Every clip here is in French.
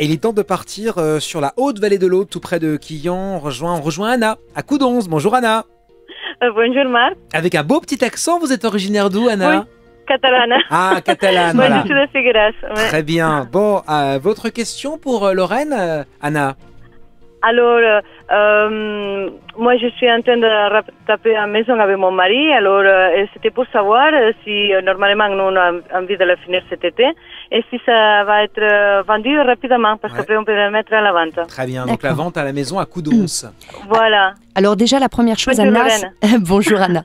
Et il est temps de partir sur la haute vallée de l'Aude, tout près de Quillan. On rejoint Anna, à Coudonz. Bonjour Anna. Bonjour Marc. Avec un beau petit accent, vous êtes originaire d'où Anna? Oui, catalane. Ah, catalane, Moi, voilà. je suis de Figueras. Ouais. Très bien. Bon, votre question pour Lorraine, Anna? Alors, moi, je suis en train de taper à la maison avec mon mari. Alors, c'était pour savoir si, normalement, nous on a envie de la finir cet été et si ça va être vendu rapidement, parce qu'après, on peut la mettre à la vente. Très bien. Donc, la vente à la maison à Coudonz. Voilà. Alors déjà, la première chose, Bonjour, Anna... Lorraine. Bonjour Anna.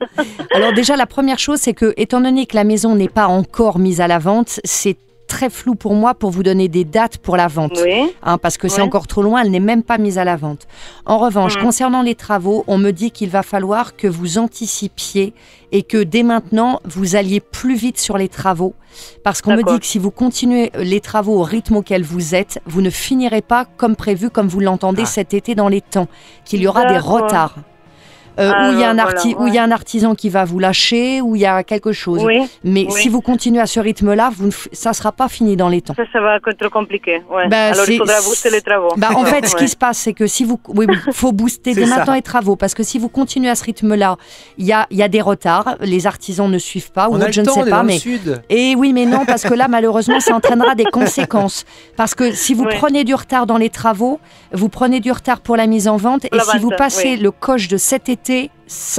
Alors déjà, la première chose, c'est que, étant donné que la maison n'est pas encore mise à la vente, c'est très flou pour moi pour vous donner des dates pour la vente, Oui. parce que c'est Oui. encore trop loin, elle n'est même pas mise à la vente. En revanche, concernant les travaux, on me dit qu'il va falloir que vous anticipiez et que dès maintenant, vous alliez plus vite sur les travaux, parce qu'on me D'accord. dit que si vous continuez les travaux au rythme auquel vous êtes, vous ne finirez pas comme prévu, comme vous l'entendez cet été dans les temps, qu'il y aura des D'accord. retards. Où il y a Voilà, où il y a un artisan qui va vous lâcher, où il y a quelque chose. Oui. Mais Oui. si vous continuez à ce rythme-là, ça ne sera pas fini dans les temps. Ça va être trop compliqué. Ouais. Bah, Alors, c'est- il faudra booster les travaux. En fait, ce Ouais. qui se passe, c'est que si vous... Oui, faut booster C'est dès ça. maintenant les travaux, parce que si vous continuez à ce rythme-là, il y a des retards, les artisans ne suivent pas, ou On a autre, je le ne temps, sais on est pas, dans le mais... sud. Et oui, mais non, parce que là, malheureusement, ça entraînera des conséquences. Parce que si vous Oui. prenez du retard dans les travaux, vous prenez du retard pour la mise en vente, et La si vous vente, passez oui. le coche de cet été,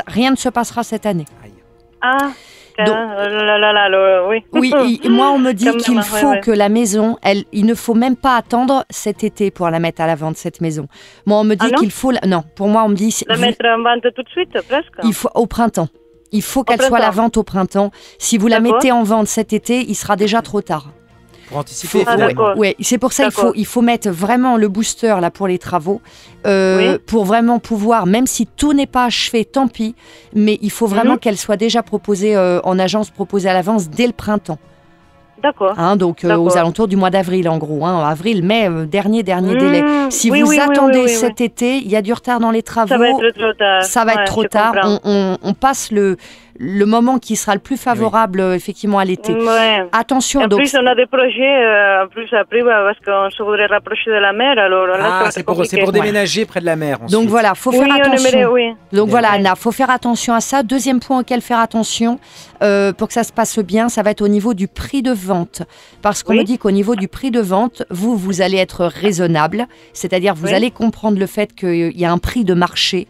rien ne se passera cette année. Ah, Donc- oui. Oui, moi on me dit Quand même, qu'il ouais, faut ouais. que la maison, il ne faut même pas attendre cet été pour la mettre à la vente, cette maison. Moi on me dit Ah non qu'il faut... Non, pour moi on me dit... La mettre en vente tout de suite, presque. Il faut au printemps. Il faut qu'elle soit à la printemps. vente au printemps. Si vous la D'accord. mettez en vente cet été, il sera déjà trop tard. Pour anticiper, Ah, finalement. d'accord. Ouais, c'est pour ça D'accord. il faut mettre vraiment le booster là pour les travaux, Oui. pour vraiment pouvoir, même si tout n'est pas achevé, tant pis, mais il faut vraiment qu'elle soit déjà proposée en agence, proposée à l'avance dès le printemps. D'accord. Donc D'accord. aux alentours du mois d'avril en gros, avril, mai, dernier Mmh, délai. Si oui, vous oui, oui, attendez oui, oui, cet été, il y a du retard dans les travaux. Ça va être trop tard. Ça va être Ouais, trop je tard. comprends. On passe le moment qui sera le plus favorable effectivement à l'été. Ouais. Attention, En donc plus, on a des projets, en plus après, parce qu'on se voudrait rapprocher de la mer, alors là, ça va Ah, être c'est pour compliqué. déménager près de la mer. ensuite. donc voilà, faut Oui, faire on attention. aimerait, oui. Donc voilà, Ouais. Anna, faut faire attention à ça. Deuxième point auquel faire attention pour que ça se passe bien, ça va être au niveau du prix de vente. Parce qu'on Oui. me dit qu'au niveau du prix de vente, vous allez être raisonnable. C'est-à-dire, vous Oui. allez comprendre le fait qu'il y a un prix de marché.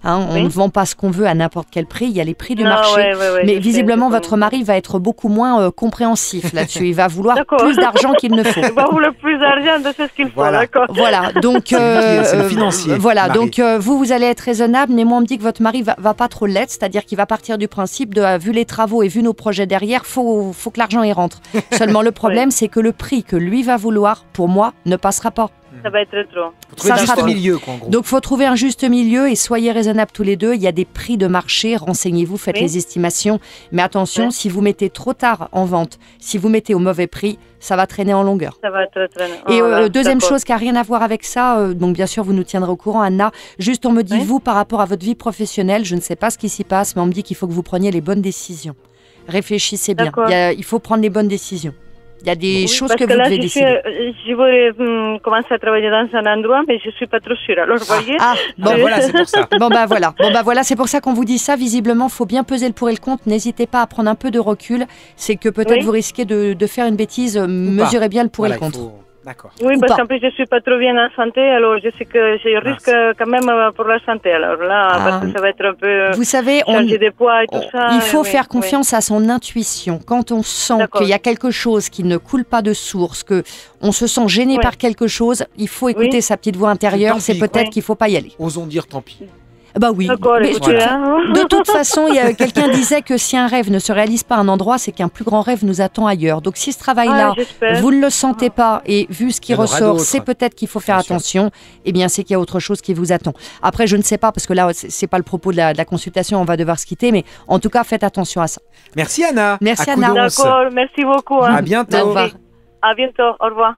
On Oui. ne vend pas ce qu'on veut à n'importe quel prix. Il y a les prix du Non, marché. ouais, ouais, Mais je sais, visiblement, c'est votre comme- mari va être beaucoup moins compréhensif là-dessus. Il va vouloir D'accord. plus d'argent qu'il ne faut. Il va vouloir plus d'argent de ce qu'il faut, Voilà. d'accord. Voilà, donc C'est le financier, voilà, Marie. donc vous allez être raisonnable, mais moi on me dit que votre mari va pas trop l'être, c'est-à-dire qu'il va partir du principe de vu les travaux et vu nos projets derrière, faut que l'argent y rentre. Seulement le problème c'est que le prix que lui va vouloir, pour moi, ne passera pas. Ça va être trop. Faut trouver ça le sera juste trop. milieu, quoi, en gros. Donc faut trouver un juste milieu et soyez raisonnables tous les deux. Il y a des prix de marché, renseignez-vous, faites Oui. les estimations, mais attention, Oui. si vous mettez trop tard en vente, si vous mettez au mauvais prix, ça va traîner en longueur. Ça va être très. Et Voilà, deuxième d'accord. chose qui n'a rien à voir avec ça, donc bien sûr vous nous tiendrez au courant, Anna. Juste on me dit, Oui. vous, par rapport à votre vie professionnelle, je ne sais pas ce qui s'y passe, mais on me dit qu'il faut que vous preniez les bonnes décisions. Réfléchissez bien, D'accord. il faut prendre les bonnes décisions. Il y a des Oui, choses parce que vous là, devez décider. je voudrais commencer à travailler dans un endroit, mais je suis pas trop sûre. Alors, vous voyez, Bon, voilà, c'est pour ça. Bon bah voilà, c'est pour ça qu'on vous dit ça. Visiblement, faut bien peser le pour et le contre. N'hésitez pas à prendre un peu de recul. C'est que peut-être Oui. vous risquez de faire une bêtise. Mesurez bien le pour Voilà, et le il contre. faut- D'accord. oui, ou parce pas. qu'en plus, je suis pas trop bien en santé, alors je sais que je risque quand même pour la santé. Alors là, parce que ça va être un peu Vous savez, changer de poids et tout ça. il faut oui, faire oui. confiance à son intuition. Quand on sent D'accord. qu'il y a quelque chose qui ne coule pas de source, que on se sent gêné Oui. par quelque chose, il faut écouter Oui. sa petite voix intérieure. Tant C'est pis, peut-être oui. qu'il faut pas y aller. Osons dire tant pis. Bah oui. D'accord, Mais écoutez, hein. de toute façon, il y a quelqu'un disait que si un rêve ne se réalise pas à un endroit, c'est qu'un plus grand rêve nous attend ailleurs. Donc si ce travail-là, Ah, j'espère. vous ne le sentez pas et vu ce qui Il y en aura ressort, d'autres. c'est peut-être qu'il faut faire Bien sûr. attention. Eh bien, c'est qu'il y a autre chose qui vous attend. Après, je ne sais pas parce que là, c'est pas le propos de la consultation. On va devoir se quitter, mais en tout cas, faites attention à ça. Merci Anna. Merci, À Anna. Coudonz. D'accord, merci beaucoup. hein. À bientôt. Au revoir. À bientôt, au revoir.